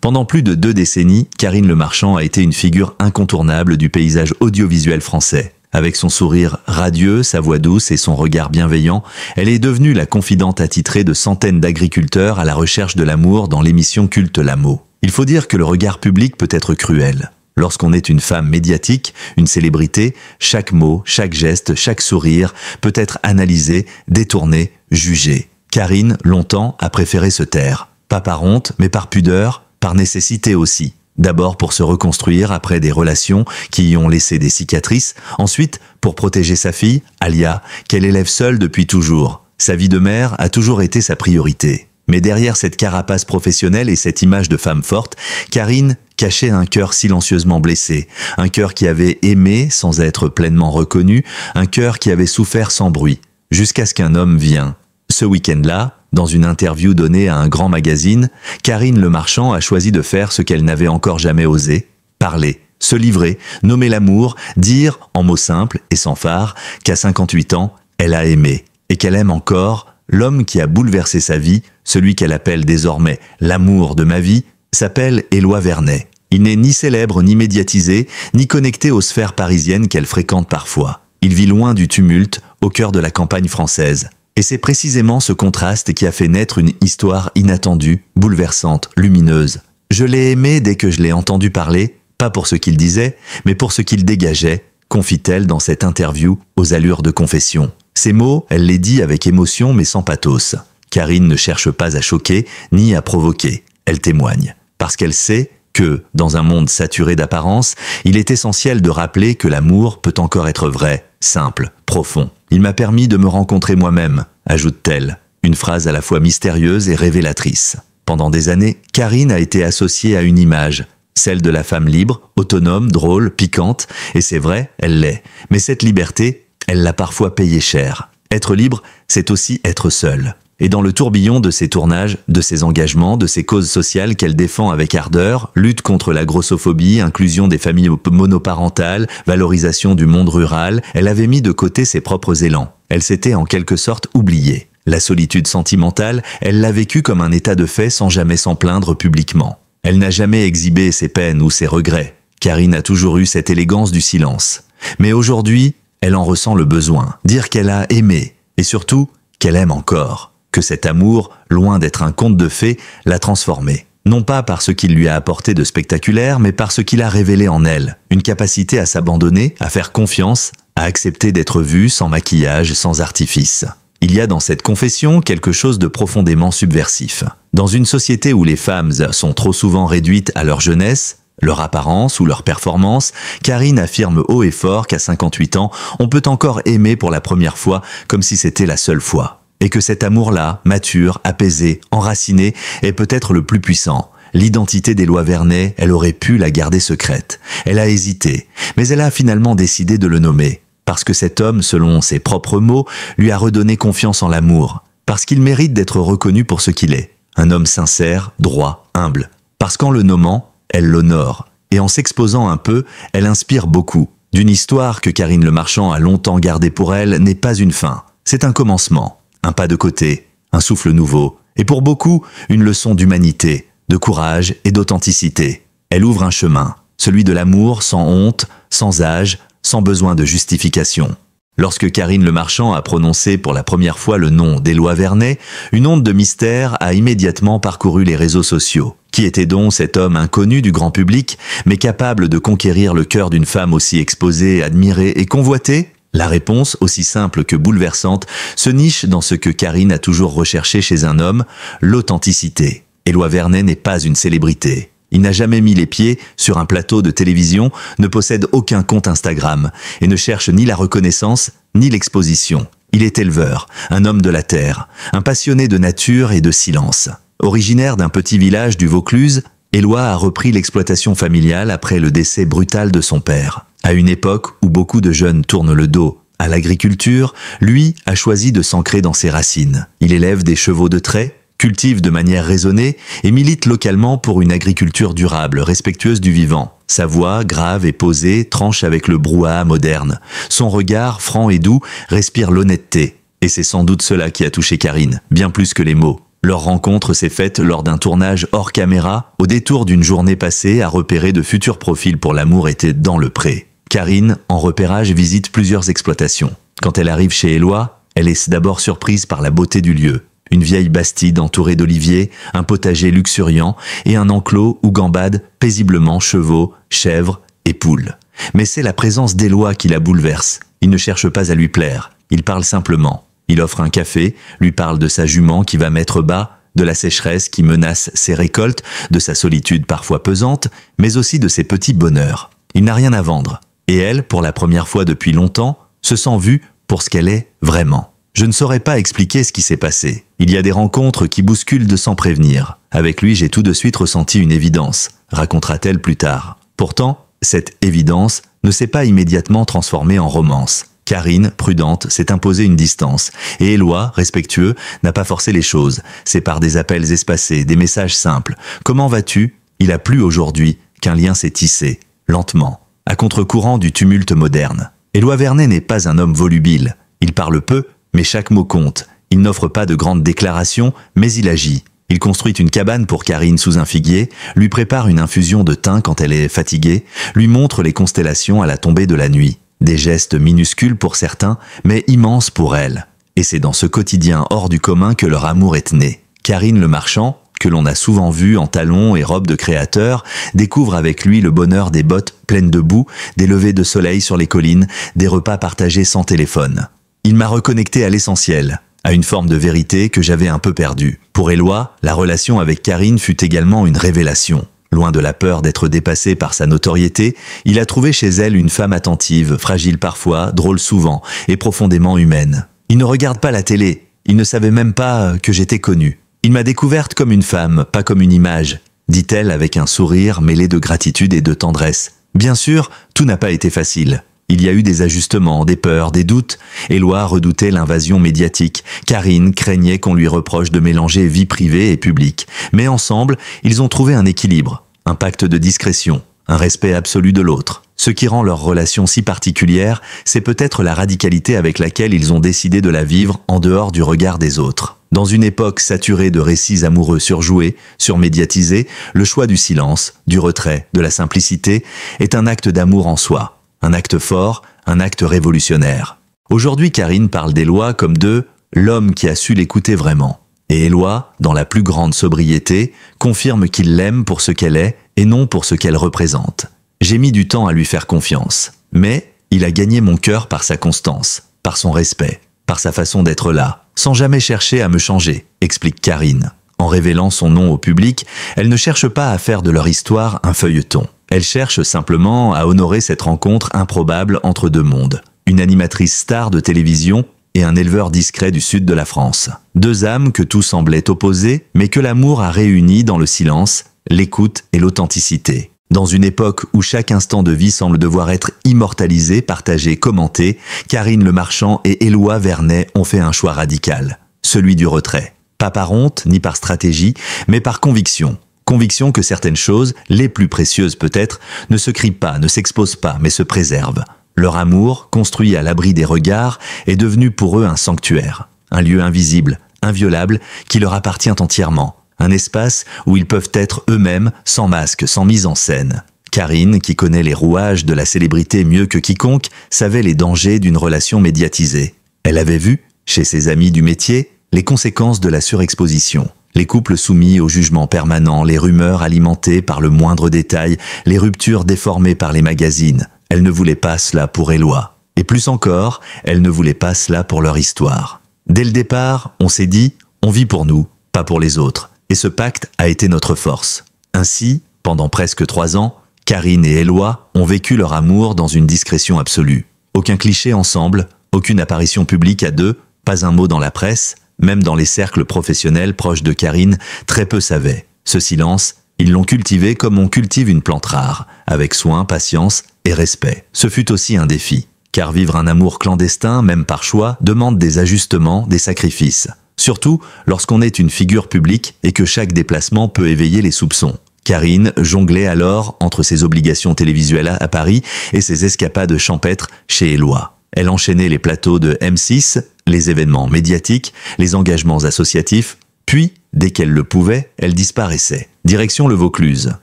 Pendant plus de 2 décennies, Karine Le Marchand a été une figure incontournable du paysage audiovisuel français. Avec son sourire radieux, sa voix douce et son regard bienveillant, elle est devenue la confidente attitrée de centaines d'agriculteurs à la recherche de l'amour dans l'émission culte L'Amo. Il faut dire que le regard public peut être cruel. Lorsqu'on est une femme médiatique, une célébrité, chaque mot, chaque geste, chaque sourire peut être analysé, détourné, jugé. Karine, longtemps, a préféré se taire. Pas par honte, mais par pudeur, par nécessité aussi. D'abord pour se reconstruire après des relations qui y ont laissé des cicatrices, ensuite pour protéger sa fille, Alia, qu'elle élève seule depuis toujours. Sa vie de mère a toujours été sa priorité. Mais derrière cette carapace professionnelle et cette image de femme forte, Karine cachait un cœur silencieusement blessé, un cœur qui avait aimé sans être pleinement reconnu, un cœur qui avait souffert sans bruit, jusqu'à ce qu'un homme vienne. Ce week-end-là, dans une interview donnée à un grand magazine, Karine Le Marchand a choisi de faire ce qu'elle n'avait encore jamais osé, parler, se livrer, nommer l'amour, dire, en mots simples et sans phare, qu'à 58 ans, elle a aimé, et qu'elle aime encore l'homme qui a bouleversé sa vie, celui qu'elle appelle désormais l'amour de ma vie, s'appelle Éloi Vernet. Il n'est ni célèbre ni médiatisé, ni connecté aux sphères parisiennes qu'elle fréquente parfois. Il vit loin du tumulte, au cœur de la campagne française. Et c'est précisément ce contraste qui a fait naître une histoire inattendue, bouleversante, lumineuse. Je l'ai aimé dès que je l'ai entendu parler, pas pour ce qu'il disait, mais pour ce qu'il dégageait, confie-t-elle dans cette interview aux allures de confession. Ces mots, elle les dit avec émotion mais sans pathos. Karine ne cherche pas à choquer ni à provoquer. Elle témoigne. Parce qu'elle sait que, dans un monde saturé d'apparence, il est essentiel de rappeler que l'amour peut encore être vrai, simple, profond. Il m'a permis de me rencontrer moi-même, ajoute-t-elle. Une phrase à la fois mystérieuse et révélatrice. Pendant des années, Karine a été associée à une image, celle de la femme libre, autonome, drôle, piquante, et c'est vrai, elle l'est. Mais cette liberté, elle l'a parfois payée cher. Être libre, c'est aussi être seule. Et dans le tourbillon de ses tournages, de ses engagements, de ses causes sociales qu'elle défend avec ardeur, lutte contre la grossophobie, inclusion des familles monoparentales, valorisation du monde rural, elle avait mis de côté ses propres élans. Elle s'était en quelque sorte oubliée. La solitude sentimentale, elle l'a vécue comme un état de fait sans jamais s'en plaindre publiquement. Elle n'a jamais exhibé ses peines ou ses regrets. Karine a toujours eu cette élégance du silence. Mais aujourd'hui, elle en ressent le besoin. Dire qu'elle a aimé, et surtout, qu'elle aime encore. Que cet amour, loin d'être un conte de fées, l'a transformée. Non pas par ce qu'il lui a apporté de spectaculaire, mais par ce qu'il a révélé en elle. Une capacité à s'abandonner, à faire confiance, à accepter d'être vue sans maquillage, sans artifice. Il y a dans cette confession quelque chose de profondément subversif. Dans une société où les femmes sont trop souvent réduites à leur jeunesse, leur apparence ou leur performance, Karine affirme haut et fort qu'à 58 ans, on peut encore aimer pour la première fois comme si c'était la seule fois. Et que cet amour-là, mature, apaisé, enraciné, est peut-être le plus puissant. L'identité d'Éloi Vernet, elle aurait pu la garder secrète. Elle a hésité, mais elle a finalement décidé de le nommer. Parce que cet homme, selon ses propres mots, lui a redonné confiance en l'amour. Parce qu'il mérite d'être reconnu pour ce qu'il est. Un homme sincère, droit, humble. Parce qu'en le nommant, elle l'honore. Et en s'exposant un peu, elle inspire beaucoup. D'une histoire que Karine Le Marchand a longtemps gardée pour elle n'est pas une fin. C'est un commencement. Un pas de côté, un souffle nouveau, et pour beaucoup, une leçon d'humanité, de courage et d'authenticité. Elle ouvre un chemin, celui de l'amour sans honte, sans âge, sans besoin de justification. Lorsque Karine Le Marchand a prononcé pour la première fois le nom d'Éloi Vernet, une onde de mystère a immédiatement parcouru les réseaux sociaux. Qui était donc cet homme inconnu du grand public, mais capable de conquérir le cœur d'une femme aussi exposée, admirée et convoitée ? La réponse, aussi simple que bouleversante, se niche dans ce que Karine a toujours recherché chez un homme, l'authenticité. Éloi Vernet n'est pas une célébrité. Il n'a jamais mis les pieds sur un plateau de télévision, ne possède aucun compte Instagram et ne cherche ni la reconnaissance ni l'exposition. Il est éleveur, un homme de la terre, un passionné de nature et de silence. Originaire d'un petit village du Vaucluse, Éloi a repris l'exploitation familiale après le décès brutal de son père. À une époque où beaucoup de jeunes tournent le dos à l'agriculture, lui a choisi de s'ancrer dans ses racines. Il élève des chevaux de trait, cultive de manière raisonnée et milite localement pour une agriculture durable, respectueuse du vivant. Sa voix, grave et posée, tranche avec le brouhaha moderne. Son regard, franc et doux, respire l'honnêteté. Et c'est sans doute cela qui a touché Karine, bien plus que les mots. Leur rencontre s'est faite lors d'un tournage hors caméra, au détour d'une journée passée à repérer de futurs profils pour l'amour était dans le pré. Karine, en repérage, visite plusieurs exploitations. Quand elle arrive chez Éloi, elle est d'abord surprise par la beauté du lieu. Une vieille bastide entourée d'oliviers, un potager luxuriant et un enclos où gambadent paisiblement chevaux, chèvres et poules. Mais c'est la présence d'Éloi qui la bouleverse. Il ne cherche pas à lui plaire, il parle simplement. Il offre un café, lui parle de sa jument qui va mettre bas, de la sécheresse qui menace ses récoltes, de sa solitude parfois pesante, mais aussi de ses petits bonheurs. Il n'a rien à vendre. Et elle, pour la première fois depuis longtemps, se sent vue pour ce qu'elle est vraiment. Je ne saurais pas expliquer ce qui s'est passé. Il y a des rencontres qui bousculent de sans prévenir. Avec lui, j'ai tout de suite ressenti une évidence, racontera-t-elle plus tard. Pourtant, cette évidence ne s'est pas immédiatement transformée en romance. Karine, prudente, s'est imposée une distance. Et Éloi, respectueux, n'a pas forcé les choses. C'est par des appels espacés, des messages simples. « Comment vas-tu » Il a plu aujourd'hui qu'un lien s'est tissé, lentement, à contre-courant du tumulte moderne. Éloi Vernet n'est pas un homme volubile. Il parle peu, mais chaque mot compte. Il n'offre pas de grandes déclarations, mais il agit. Il construit une cabane pour Karine sous un figuier, lui prépare une infusion de thym quand elle est fatiguée, lui montre les constellations à la tombée de la nuit. Des gestes minuscules pour certains, mais immenses pour elle. Et c'est dans ce quotidien hors du commun que leur amour est né. Karine le marchand, que l'on a souvent vu en talons et robes de créateur, découvre avec lui le bonheur des bottes pleines de boue, des levées de soleil sur les collines, des repas partagés sans téléphone. Il m'a reconnecté à l'essentiel, à une forme de vérité que j'avais un peu perdue. Pour Éloi, la relation avec Karine fut également une révélation. Loin de la peur d'être dépassé par sa notoriété, il a trouvé chez elle une femme attentive, fragile parfois, drôle souvent et profondément humaine. Il ne regarde pas la télé, il ne savait même pas que j'étais connue. Il m'a découverte comme une femme, pas comme une image, dit-elle avec un sourire mêlé de gratitude et de tendresse. Bien sûr, tout n'a pas été facile. Il y a eu des ajustements, des peurs, des doutes. Éloi redoutait l'invasion médiatique. Karine craignait qu'on lui reproche de mélanger vie privée et publique. Mais ensemble, ils ont trouvé un équilibre, un pacte de discrétion, un respect absolu de l'autre. Ce qui rend leur relation si particulière, c'est peut-être la radicalité avec laquelle ils ont décidé de la vivre en dehors du regard des autres. Dans une époque saturée de récits amoureux surjoués, surmédiatisés, le choix du silence, du retrait, de la simplicité est un acte d'amour en soi. Un acte fort, un acte révolutionnaire. Aujourd'hui, Karine parle d'Éloi comme de « l'homme qui a su l'écouter vraiment ». Et Éloi, dans la plus grande sobriété, confirme qu'il l'aime pour ce qu'elle est et non pour ce qu'elle représente. J'ai mis du temps à lui faire confiance, mais il a gagné mon cœur par sa constance, par son respect, par sa façon d'être là, sans jamais chercher à me changer, explique Karine. En révélant son nom au public, elle ne cherche pas à faire de leur histoire un feuilleton. Elle cherche simplement à honorer cette rencontre improbable entre deux mondes. Une animatrice star de télévision et un éleveur discret du sud de la France. Deux âmes que tout semblait opposer, mais que l'amour a réunies dans le silence, l'écoute et l'authenticité. Dans une époque où chaque instant de vie semble devoir être immortalisé, partagé, commenté, Karine Le Marchand et Éloi Vernet ont fait un choix radical, celui du retrait. Pas par honte ni par stratégie, mais par conviction. Conviction que certaines choses, les plus précieuses peut-être, ne se crient pas, ne s'exposent pas, mais se préservent. Leur amour, construit à l'abri des regards, est devenu pour eux un sanctuaire, un lieu invisible, inviolable, qui leur appartient entièrement, un espace où ils peuvent être eux-mêmes, sans masque, sans mise en scène. Karine, qui connaît les rouages de la célébrité mieux que quiconque, savait les dangers d'une relation médiatisée. Elle avait vu, chez ses amis du métier, les conséquences de la surexposition. Les couples soumis au jugement permanent, les rumeurs alimentées par le moindre détail, les ruptures déformées par les magazines. Elle ne voulait pas cela pour Éloi. Et plus encore, elle ne voulait pas cela pour leur histoire. Dès le départ, on s'est dit, on vit pour nous, pas pour les autres. Et ce pacte a été notre force. Ainsi, pendant presque 3 ans, Karine et Éloi ont vécu leur amour dans une discrétion absolue. Aucun cliché ensemble, aucune apparition publique à deux, pas un mot dans la presse. Même dans les cercles professionnels proches de Karine, très peu savaient. Ce silence, ils l'ont cultivé comme on cultive une plante rare, avec soin, patience et respect. Ce fut aussi un défi, car vivre un amour clandestin, même par choix, demande des ajustements, des sacrifices. Surtout lorsqu'on est une figure publique et que chaque déplacement peut éveiller les soupçons. Karine jonglait alors entre ses obligations télévisuelles à Paris et ses escapades champêtres chez Éloi. Elle enchaînait les plateaux de M6, les événements médiatiques, les engagements associatifs, Puis, dès qu'elle le pouvait, elle disparaissait. Direction le Vaucluse.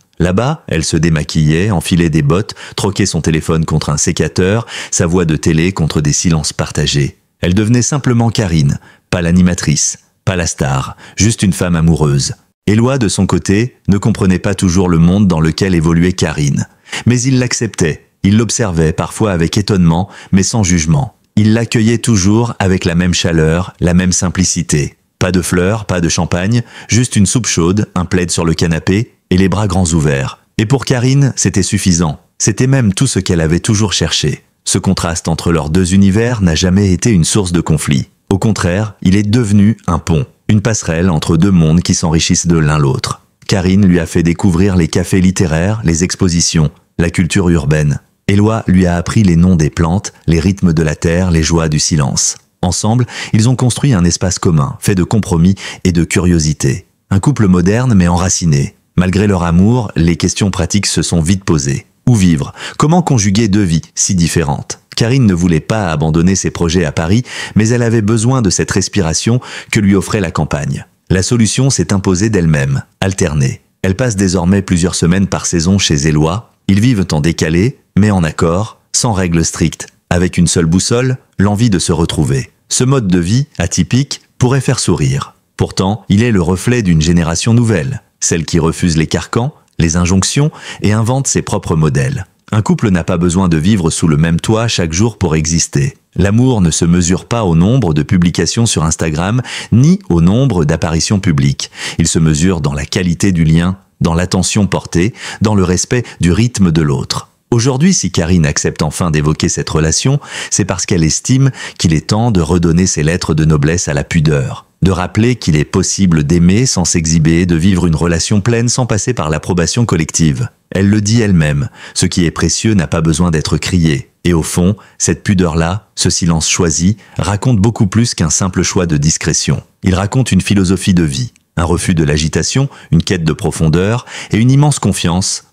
Là-bas, elle se démaquillait, enfilait des bottes, troquait son téléphone contre un sécateur, sa voix de télé contre des silences partagés. Elle devenait simplement Karine, pas l'animatrice, pas la star, juste une femme amoureuse. Éloi, de son côté, ne comprenait pas toujours le monde dans lequel évoluait Karine. Mais il l'acceptait, il l'observait parfois avec étonnement, mais sans jugement. Il l'accueillait toujours avec la même chaleur, la même simplicité. Pas de fleurs, pas de champagne, juste une soupe chaude, un plaid sur le canapé et les bras grands ouverts. Et pour Karine, c'était suffisant. C'était même tout ce qu'elle avait toujours cherché. Ce contraste entre leurs deux univers n'a jamais été une source de conflit. Au contraire, il est devenu un pont, une passerelle entre deux mondes qui s'enrichissent de l'un l'autre. Karine lui a fait découvrir les cafés littéraires, les expositions, la culture urbaine. Éloi lui a appris les noms des plantes, les rythmes de la terre, les joies du silence. Ensemble, ils ont construit un espace commun, fait de compromis et de curiosité. Un couple moderne mais enraciné. Malgré leur amour, les questions pratiques se sont vite posées. Où vivre? Comment conjuguer deux vies si différentes? Karine ne voulait pas abandonner ses projets à Paris, mais elle avait besoin de cette respiration que lui offrait la campagne. La solution s'est imposée d'elle-même, alternée. Elle passe désormais plusieurs semaines par saison chez Éloi. Ils vivent en décalé, mais en accord, sans règles strictes, avec une seule boussole, l'envie de se retrouver. Ce mode de vie, atypique, pourrait faire sourire. Pourtant, il est le reflet d'une génération nouvelle, celle qui refuse les carcans, les injonctions et invente ses propres modèles. Un couple n'a pas besoin de vivre sous le même toit chaque jour pour exister. L'amour ne se mesure pas au nombre de publications sur Instagram, ni au nombre d'apparitions publiques. Il se mesure dans la qualité du lien, dans l'attention portée, dans le respect du rythme de l'autre. Aujourd'hui, si Karine accepte enfin d'évoquer cette relation, c'est parce qu'elle estime qu'il est temps de redonner ses lettres de noblesse à la pudeur, de rappeler qu'il est possible d'aimer sans s'exhiber, de vivre une relation pleine sans passer par l'approbation collective. Elle le dit elle-même, ce qui est précieux n'a pas besoin d'être crié. Et au fond, cette pudeur-là, ce silence choisi, raconte beaucoup plus qu'un simple choix de discrétion. Il raconte une philosophie de vie, un refus de l'agitation, une quête de profondeur et une immense confiance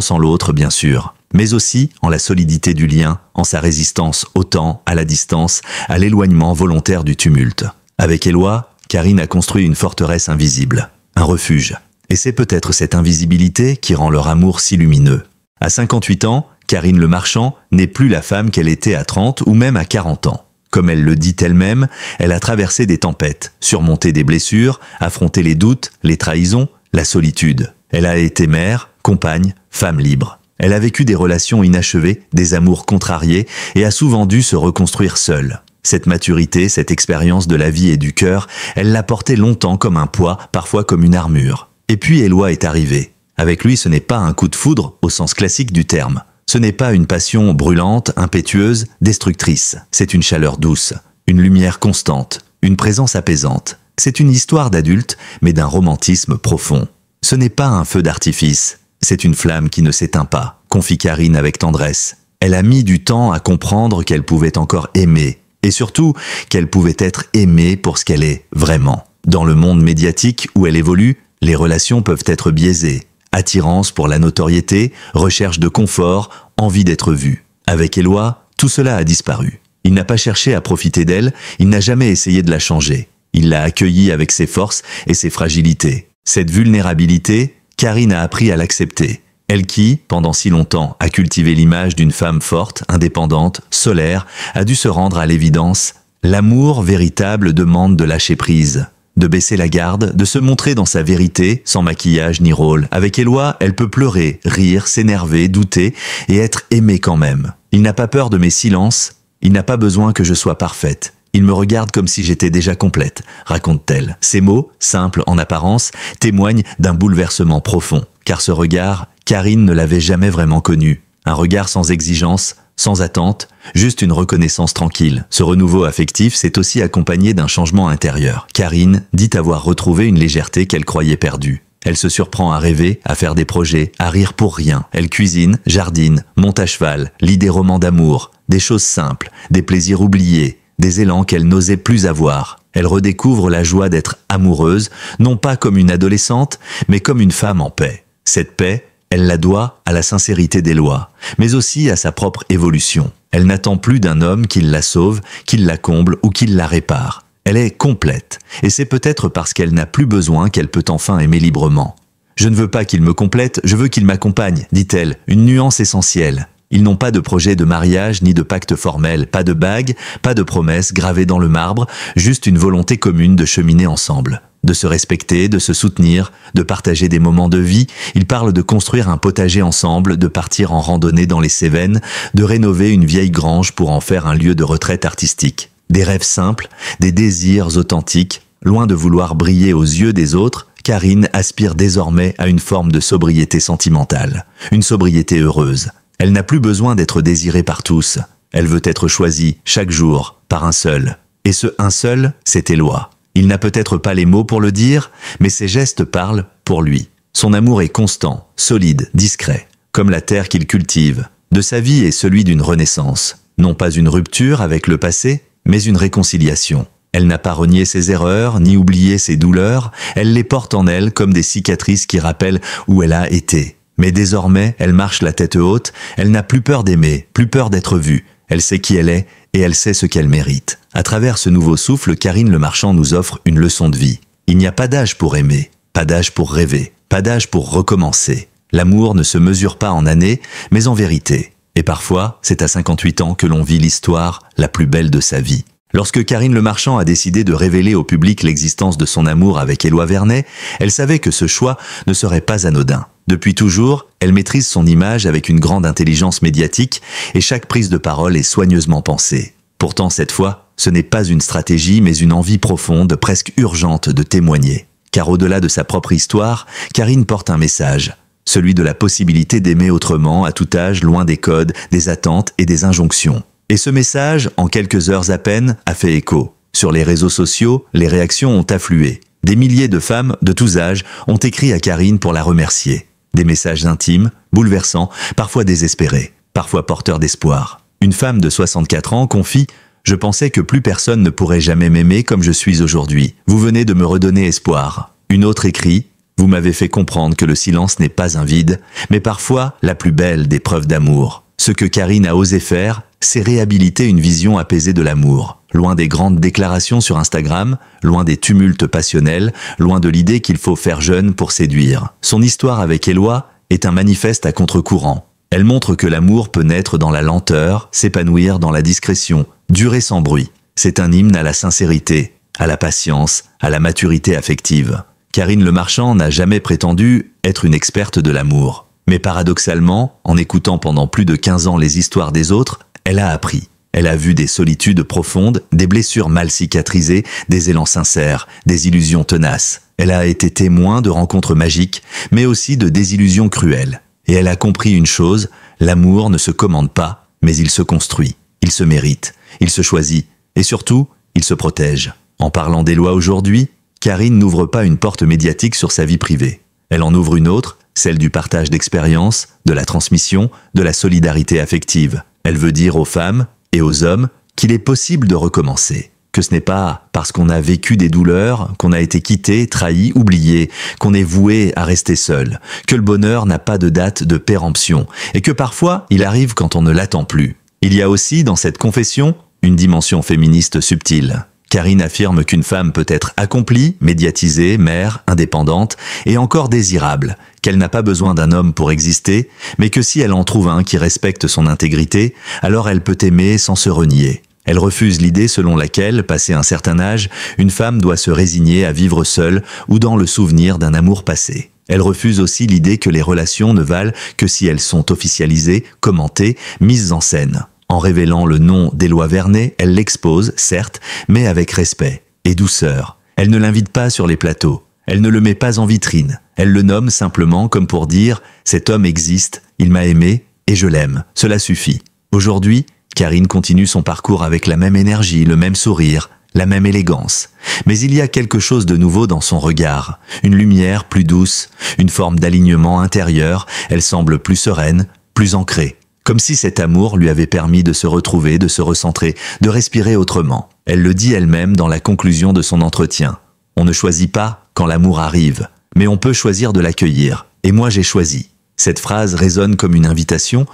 en l'autre bien sûr, mais aussi en la solidité du lien, en sa résistance au temps, à la distance, à l'éloignement volontaire du tumulte. Avec Éloi, Karine a construit une forteresse invisible, un refuge. Et c'est peut-être cette invisibilité qui rend leur amour si lumineux. À 58 ans, Karine Le Marchand n'est plus la femme qu'elle était à 30 ou même à 40 ans. Comme elle le dit elle-même, elle a traversé des tempêtes, surmonté des blessures, affronté les doutes, les trahisons, la solitude. Elle a été mère, compagne, femme libre. Elle a vécu des relations inachevées, des amours contrariés et a souvent dû se reconstruire seule. Cette maturité, cette expérience de la vie et du cœur, elle l'a portée longtemps comme un poids, parfois comme une armure. Et puis Éloi est arrivé. Avec lui, ce n'est pas un coup de foudre au sens classique du terme. Ce n'est pas une passion brûlante, impétueuse, destructrice. C'est une chaleur douce, une lumière constante, une présence apaisante. C'est une histoire d'adulte, mais d'un romantisme profond. Ce n'est pas un feu d'artifice, c'est une flamme qui ne s'éteint pas, confie Karine avec tendresse. Elle a mis du temps à comprendre qu'elle pouvait encore aimer, et surtout qu'elle pouvait être aimée pour ce qu'elle est vraiment. Dans le monde médiatique où elle évolue, les relations peuvent être biaisées. Attirance pour la notoriété, recherche de confort, envie d'être vue. Avec Éloi, tout cela a disparu. Il n'a pas cherché à profiter d'elle, il n'a jamais essayé de la changer. Il l'a accueillie avec ses forces et ses fragilités. Cette vulnérabilité, Karine a appris à l'accepter. Elle qui, pendant si longtemps, a cultivé l'image d'une femme forte, indépendante, solaire, a dû se rendre à l'évidence. L'amour véritable demande de lâcher prise, de baisser la garde, de se montrer dans sa vérité, sans maquillage ni rôle. Avec Éloi, elle peut pleurer, rire, s'énerver, douter et être aimée quand même. Il n'a pas peur de mes silences, il n'a pas besoin que je sois parfaite. Il me regarde comme si j'étais déjà complète, raconte-t-elle. Ces mots, simples en apparence, témoignent d'un bouleversement profond. Car ce regard, Karine ne l'avait jamais vraiment connu. Un regard sans exigence, sans attente, juste une reconnaissance tranquille. Ce renouveau affectif s'est aussi accompagné d'un changement intérieur. Karine dit avoir retrouvé une légèreté qu'elle croyait perdue. Elle se surprend à rêver, à faire des projets, à rire pour rien. Elle cuisine, jardine, monte à cheval, lit des romans d'amour, des choses simples, des plaisirs oubliés, des élans qu'elle n'osait plus avoir. Elle redécouvre la joie d'être amoureuse, non pas comme une adolescente, mais comme une femme en paix. Cette paix, elle la doit à la sincérité d'Éloi, mais aussi à sa propre évolution. Elle n'attend plus d'un homme qu'il la sauve, qu'il la comble ou qu'il la répare. Elle est complète, et c'est peut-être parce qu'elle n'a plus besoin qu'elle peut enfin aimer librement. « Je ne veux pas qu'il me complète, je veux qu'il m'accompagne », dit-elle, une nuance essentielle. Ils n'ont pas de projet de mariage ni de pacte formel, pas de bague, pas de promesses gravées dans le marbre, juste une volonté commune de cheminer ensemble, de se respecter, de se soutenir, de partager des moments de vie. Ils parlent de construire un potager ensemble, de partir en randonnée dans les Cévennes, de rénover une vieille grange pour en faire un lieu de retraite artistique. Des rêves simples, des désirs authentiques, loin de vouloir briller aux yeux des autres. Karine aspire désormais à une forme de sobriété sentimentale, une sobriété heureuse. Elle n'a plus besoin d'être désirée par tous. Elle veut être choisie, chaque jour, par un seul. Et ce un seul, c'est Éloi. Il n'a peut-être pas les mots pour le dire, mais ses gestes parlent pour lui. Son amour est constant, solide, discret, comme la terre qu'il cultive. De sa vie est celui d'une renaissance. Non pas une rupture avec le passé, mais une réconciliation. Elle n'a pas renié ses erreurs, ni oublié ses douleurs. Elle les porte en elle comme des cicatrices qui rappellent où elle a été. Mais désormais, elle marche la tête haute, elle n'a plus peur d'aimer, plus peur d'être vue. Elle sait qui elle est et elle sait ce qu'elle mérite. À travers ce nouveau souffle, Karine Le Marchand nous offre une leçon de vie. Il n'y a pas d'âge pour aimer, pas d'âge pour rêver, pas d'âge pour recommencer. L'amour ne se mesure pas en années, mais en vérité. Et parfois, c'est à 58 ans que l'on vit l'histoire la plus belle de sa vie. Lorsque Karine Le Marchand a décidé de révéler au public l'existence de son amour avec Éloi Vernet, elle savait que ce choix ne serait pas anodin. Depuis toujours, elle maîtrise son image avec une grande intelligence médiatique et chaque prise de parole est soigneusement pensée. Pourtant, cette fois, ce n'est pas une stratégie mais une envie profonde, presque urgente de témoigner. Car au-delà de sa propre histoire, Karine porte un message, celui de la possibilité d'aimer autrement à tout âge, loin des codes, des attentes et des injonctions. Et ce message, en quelques heures à peine, a fait écho. Sur les réseaux sociaux, les réactions ont afflué. Des milliers de femmes de tous âges ont écrit à Karine pour la remercier. Des messages intimes, bouleversants, parfois désespérés, parfois porteurs d'espoir. Une femme de 64 ans confie « Je pensais que plus personne ne pourrait jamais m'aimer comme je suis aujourd'hui. Vous venez de me redonner espoir. » Une autre écrit « Vous m'avez fait comprendre que le silence n'est pas un vide, mais parfois la plus belle des preuves d'amour. » Ce que Karine a osé faire, c'est réhabiliter une vision apaisée de l'amour. Loin des grandes déclarations sur Instagram, loin des tumultes passionnels, loin de l'idée qu'il faut faire jeune pour séduire. Son histoire avec Éloi est un manifeste à contre-courant. Elle montre que l'amour peut naître dans la lenteur, s'épanouir dans la discrétion, durer sans bruit. C'est un hymne à la sincérité, à la patience, à la maturité affective. Karine Le Marchand n'a jamais prétendu être une experte de l'amour. Mais paradoxalement, en écoutant pendant plus de 15 ans les histoires des autres, elle a appris. Elle a vu des solitudes profondes, des blessures mal cicatrisées, des élans sincères, des illusions tenaces. Elle a été témoin de rencontres magiques, mais aussi de désillusions cruelles. Et elle a compris une chose, l'amour ne se commande pas, mais il se construit, il se mérite, il se choisit, et surtout, il se protège. En parlant d'Éloi aujourd'hui, Karine n'ouvre pas une porte médiatique sur sa vie privée. Elle en ouvre une autre, celle du partage d'expériences, de la transmission, de la solidarité affective. Elle veut dire aux femmes et aux hommes qu'il est possible de recommencer, que ce n'est pas parce qu'on a vécu des douleurs, qu'on a été quitté, trahi, oublié, qu'on est voué à rester seul, que le bonheur n'a pas de date de péremption et que parfois il arrive quand on ne l'attend plus. Il y a aussi dans cette confession une dimension féministe subtile. Karine affirme qu'une femme peut être accomplie, médiatisée, mère, indépendante et encore désirable, qu'elle n'a pas besoin d'un homme pour exister, mais que si elle en trouve un qui respecte son intégrité, alors elle peut aimer sans se renier. Elle refuse l'idée selon laquelle, passé un certain âge, une femme doit se résigner à vivre seule ou dans le souvenir d'un amour passé. Elle refuse aussi l'idée que les relations ne valent que si elles sont officialisées, commentées, mises en scène. En révélant le nom d'Éloi Vernet, elle l'expose, certes, mais avec respect et douceur. Elle ne l'invite pas sur les plateaux, elle ne le met pas en vitrine. Elle le nomme simplement comme pour dire « cet homme existe, il m'a aimé et je l'aime, cela suffit ». Aujourd'hui, Karine continue son parcours avec la même énergie, le même sourire, la même élégance. Mais il y a quelque chose de nouveau dans son regard, une lumière plus douce, une forme d'alignement intérieur, elle semble plus sereine, plus ancrée. Comme si cet amour lui avait permis de se retrouver, de se recentrer, de respirer autrement. Elle le dit elle-même dans la conclusion de son entretien. On ne choisit pas quand l'amour arrive, mais on peut choisir de l'accueillir. Et moi j'ai choisi. Cette phrase résonne comme une invitation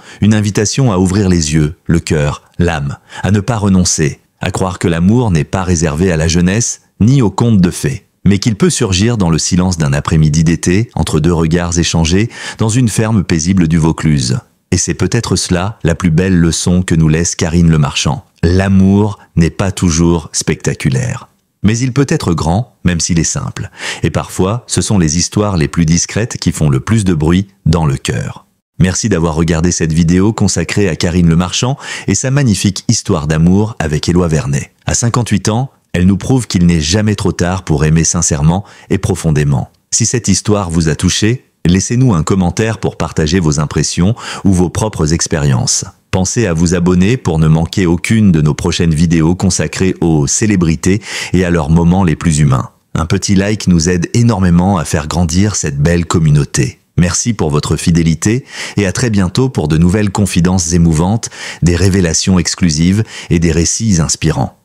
à ouvrir les yeux, le cœur, l'âme, à ne pas renoncer, À croire que l'amour n'est pas réservé à la jeunesse, ni aux contes de fées, mais qu'il peut surgir dans le silence d'un après-midi d'été, entre deux regards échangés, dans une ferme paisible du Vaucluse. Et c'est peut-être cela la plus belle leçon que nous laisse Karine Le Marchand. L'amour n'est pas toujours spectaculaire. Mais il peut être grand, même s'il est simple. Et parfois, ce sont les histoires les plus discrètes qui font le plus de bruit dans le cœur. Merci d'avoir regardé cette vidéo consacrée à Karine Le Marchand et sa magnifique histoire d'amour avec Éloi Vernet. À 58 ans, elle nous prouve qu'il n'est jamais trop tard pour aimer sincèrement et profondément. Si cette histoire vous a touché, laissez-nous un commentaire pour partager vos impressions ou vos propres expériences. Pensez à vous abonner pour ne manquer aucune de nos prochaines vidéos consacrées aux célébrités et à leurs moments les plus humains. Un petit like nous aide énormément à faire grandir cette belle communauté. Merci pour votre fidélité et à très bientôt pour de nouvelles confidences émouvantes, des révélations exclusives et des récits inspirants.